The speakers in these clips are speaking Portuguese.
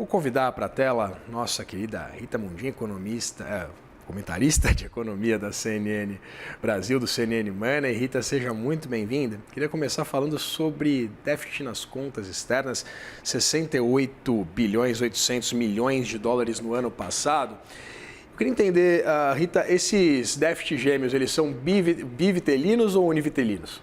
convidar para a tela nossa querida Rita Mundim, comentarista de economia da CNN Brasil, do CNN Money. Rita, seja muito bem-vinda. Queria começar falando sobre déficit nas contas externas, 68 bilhões 800 milhões de dólares no ano passado. Eu queria entender, Rita, esses déficits gêmeos, eles são bivitelinos ou univitelinos?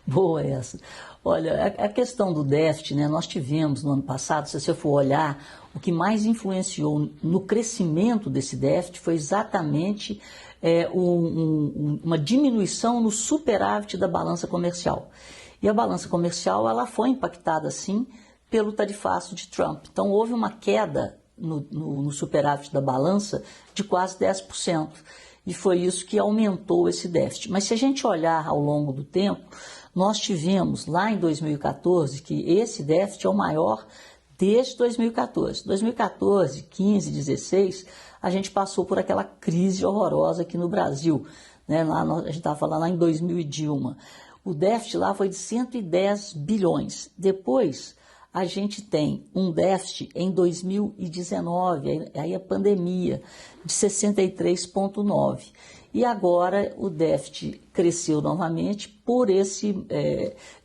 Boa essa. Olha, a questão do déficit, né, nós tivemos no ano passado, se você for olhar, o que mais influenciou no crescimento desse déficit foi exatamente uma diminuição no superávit da balança comercial. E a balança comercial ela foi impactada, sim, pelo tarifaço de Trump. Então, houve uma queda no superávit da balança de quase 10%. E foi isso que aumentou esse déficit. Mas se a gente olhar ao longo do tempo, nós tivemos lá em 2014 que esse déficit é o maior desde 2014. 2014, 15, 16, a gente passou por aquela crise horrorosa aqui no Brasil. Né? Lá, a gente estava falando lá em 2000 e Dilma. O déficit lá foi de 110 bilhões. Depois, a gente tem um déficit em 2019, aí a pandemia, de 63,9. E agora o déficit cresceu novamente por esse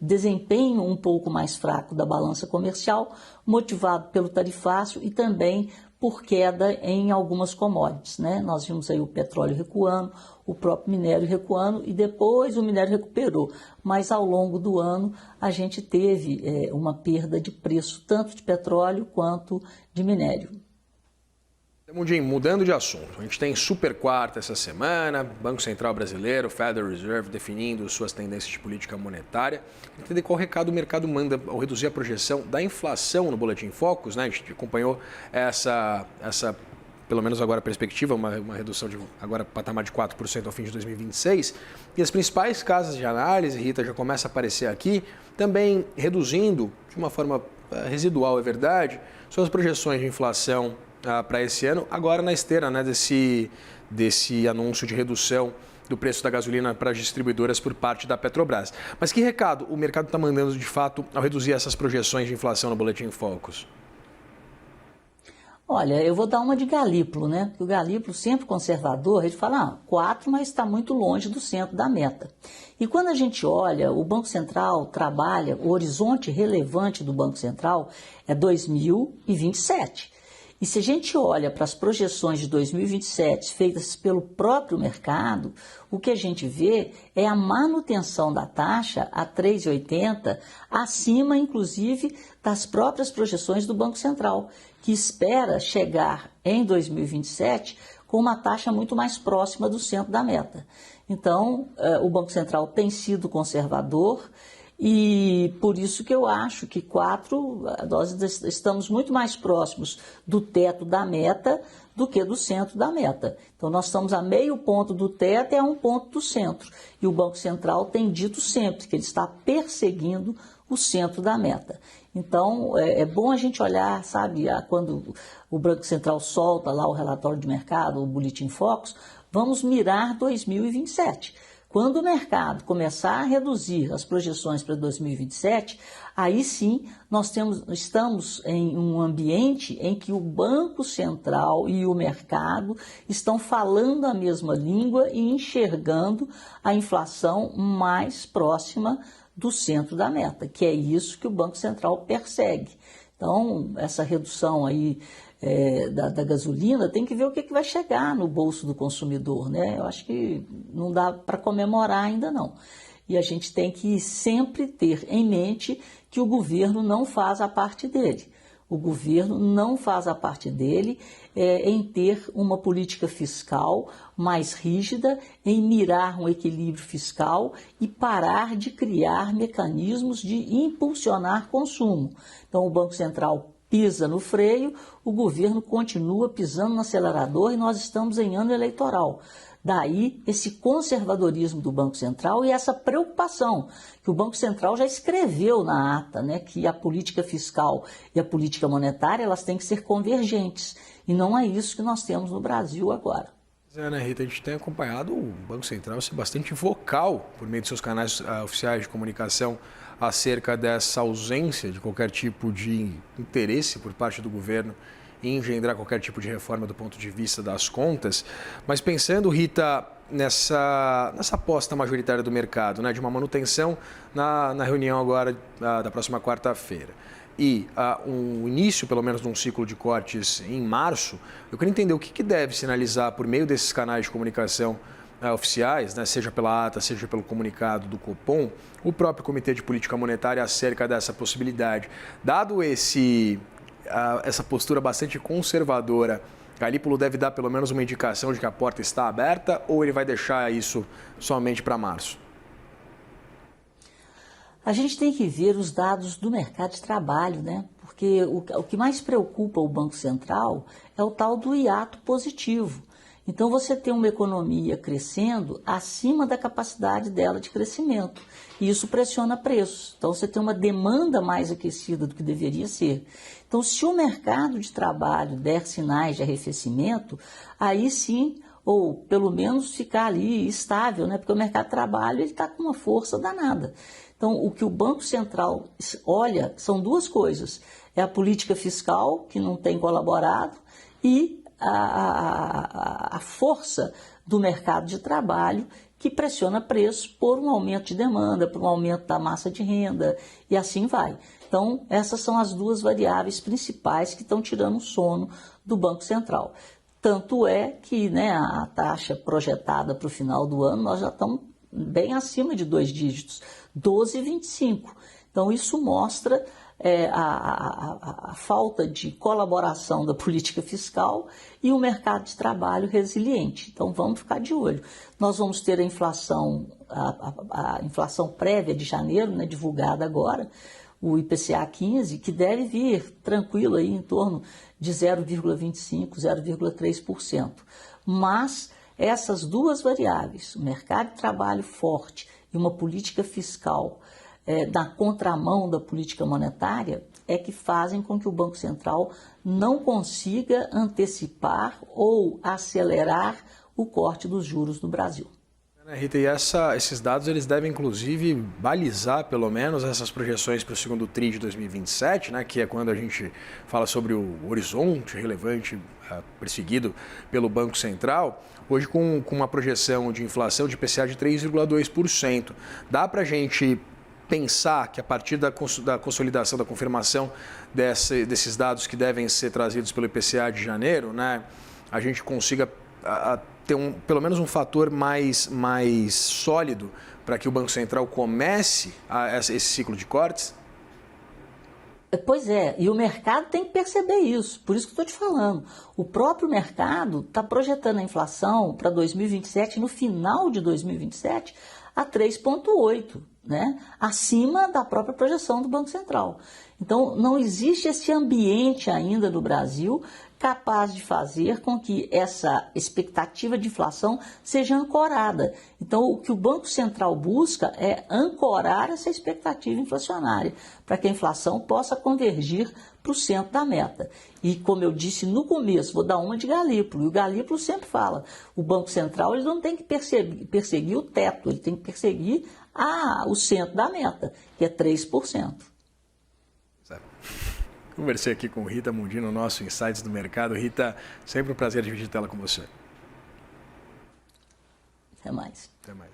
desempenho um pouco mais fraco da balança comercial, motivado pelo tarifácio e também por queda em algumas commodities, né? Nós vimos aí o petróleo recuando, o próprio minério recuando e depois o minério recuperou. Mas ao longo do ano a gente teve uma perda de preço tanto de petróleo quanto de minério. Mundim, mudando de assunto, a gente tem super quarta essa semana, Banco Central Brasileiro, Federal Reserve definindo suas tendências de política monetária. Entender qual recado o mercado manda ao reduzir a projeção da inflação no Boletim Focus, né? A gente acompanhou essa pelo menos agora a perspectiva, uma redução de agora patamar de 4% ao fim de 2026. E as principais casas de análise, Rita, já começa a aparecer aqui, também reduzindo de uma forma residual, é verdade, suas projeções de inflação para esse ano, agora na esteira, né, desse anúncio de redução do preço da gasolina para as distribuidoras por parte da Petrobras. Mas que recado o mercado está mandando de fato ao reduzir essas projeções de inflação no Boletim Focus? Olha, eu vou dar uma de Galípolo, né? Porque o Galípolo, sempre conservador, ele fala 4, mas está muito longe do centro da meta. E quando a gente olha, o Banco Central trabalha, o horizonte relevante do Banco Central é 2027. E se a gente olha para as projeções de 2027 feitas pelo próprio mercado, o que a gente vê é a manutenção da taxa a 3,80, acima, inclusive, das próprias projeções do Banco Central, que espera chegar em 2027 com uma taxa muito mais próxima do centro da meta. Então, o Banco Central tem sido conservador. E por isso que eu acho que 4, nós estamos muito mais próximos do teto da meta do que do centro da meta. Então, nós estamos a meio ponto do teto e a 1 ponto do centro. E o Banco Central tem dito sempre que ele está perseguindo o centro da meta. Então, é bom a gente olhar, sabe, quando o Banco Central solta lá o relatório de mercado, o Boletim Focus, vamos mirar 2027. Quando o mercado começar a reduzir as projeções para 2027, aí sim nós estamos em um ambiente em que o Banco Central e o mercado estão falando a mesma língua e enxergando a inflação mais próxima do centro da meta, que é isso que o Banco Central persegue. Então, essa redução aí da gasolina, tem que ver o que vai chegar no bolso do consumidor, né? Eu acho que não dá para comemorar ainda não. E a gente tem que sempre ter em mente que o governo não faz a parte dele. O governo não faz a parte dele em ter uma política fiscal mais rígida, em mirar um equilíbrio fiscal e parar de criar mecanismos de impulsionar consumo. Então, o Banco Central pisa no freio, o governo continua pisando no acelerador e nós estamos em ano eleitoral. Daí esse conservadorismo do Banco Central e essa preocupação que o Banco Central já escreveu na ata, né, que a política fiscal e a política monetária elas têm que ser convergentes. E não é isso que nós temos no Brasil agora. Né, Rita, a gente tem acompanhado o Banco Central ser bastante vocal por meio de seus canais oficiais de comunicação acerca dessa ausência de qualquer tipo de interesse por parte do governo em engendrar qualquer tipo de reforma do ponto de vista das contas. Mas pensando, Rita, nessa aposta majoritária do mercado, né, de uma manutenção na reunião agora da próxima quarta-feira e um início, pelo menos, de um ciclo de cortes em março, eu queria entender o que deve sinalizar por meio desses canais de comunicação oficiais, né, seja pela ata, seja pelo comunicado do Copom, o próprio Comitê de Política Monetária acerca dessa possibilidade. Dado essa postura bastante conservadora, Galípolo deve dar pelo menos uma indicação de que a porta está aberta ou ele vai deixar isso somente para março? A gente tem que ver os dados do mercado de trabalho, né? Porque o que mais preocupa o Banco Central é o tal do hiato positivo. Então, você tem uma economia crescendo acima da capacidade dela de crescimento. E isso pressiona preços. Então, você tem uma demanda mais aquecida do que deveria ser. Então, se o mercado de trabalho der sinais de arrefecimento, aí sim, ou pelo menos ficar ali estável, né? Porque o mercado de trabalho está com uma força danada. Então, o que o Banco Central olha são duas coisas. É a política fiscal, que não tem colaborado, e a força do mercado de trabalho que pressiona preços por um aumento de demanda, por um aumento da massa de renda e assim vai. Então, essas são as duas variáveis principais que estão tirando o sono do Banco Central. Tanto é que, né, a taxa projetada para o final do ano, nós já estamos bem acima de 2 dígitos, 12,25. Então, isso mostra a falta de colaboração da política fiscal e o mercado de trabalho resiliente. Então, vamos ficar de olho. Nós vamos ter a inflação prévia de janeiro, né, divulgada agora, o IPCA 15, que deve vir tranquilo aí em torno de 0,25%, 0,3%. Mas essas duas variáveis, o mercado de trabalho forte e uma política fiscal na contramão da política monetária, é que fazem com que o Banco Central não consiga antecipar ou acelerar o corte dos juros no Brasil. Rita, e esses dados eles devem, inclusive, balizar, pelo menos, essas projeções para o segundo TRI de 2027, né, que é quando a gente fala sobre o horizonte relevante perseguido pelo Banco Central, hoje com uma projeção de inflação de IPCA de 3,2%. Dá para a gente pensar que a partir da consolidação, da confirmação desses dados que devem ser trazidos pelo IPCA de janeiro, né, a gente consiga ter pelo menos um fator mais sólido para que o Banco Central comece esse ciclo de cortes? Pois é, e o mercado tem que perceber isso, por isso que estou te falando. O próprio mercado está projetando a inflação para 2027, no final de 2027, a 3,8%, né? Acima da própria projeção do Banco Central. Então, não existe esse ambiente ainda no Brasil capaz de fazer com que essa expectativa de inflação seja ancorada. Então, o que o Banco Central busca é ancorar essa expectativa inflacionária, para que a inflação possa convergir para o centro da meta. E, como eu disse no começo, vou dar uma de Galípolo, e o Galípolo sempre fala, o Banco Central ele não tem que perseguir o teto, ele tem que perseguir o centro da meta, que é 3%. Conversei aqui com Rita Mundino, nosso Insights do Mercado. Rita, sempre um prazer dividir tela com você. Até mais. Até mais.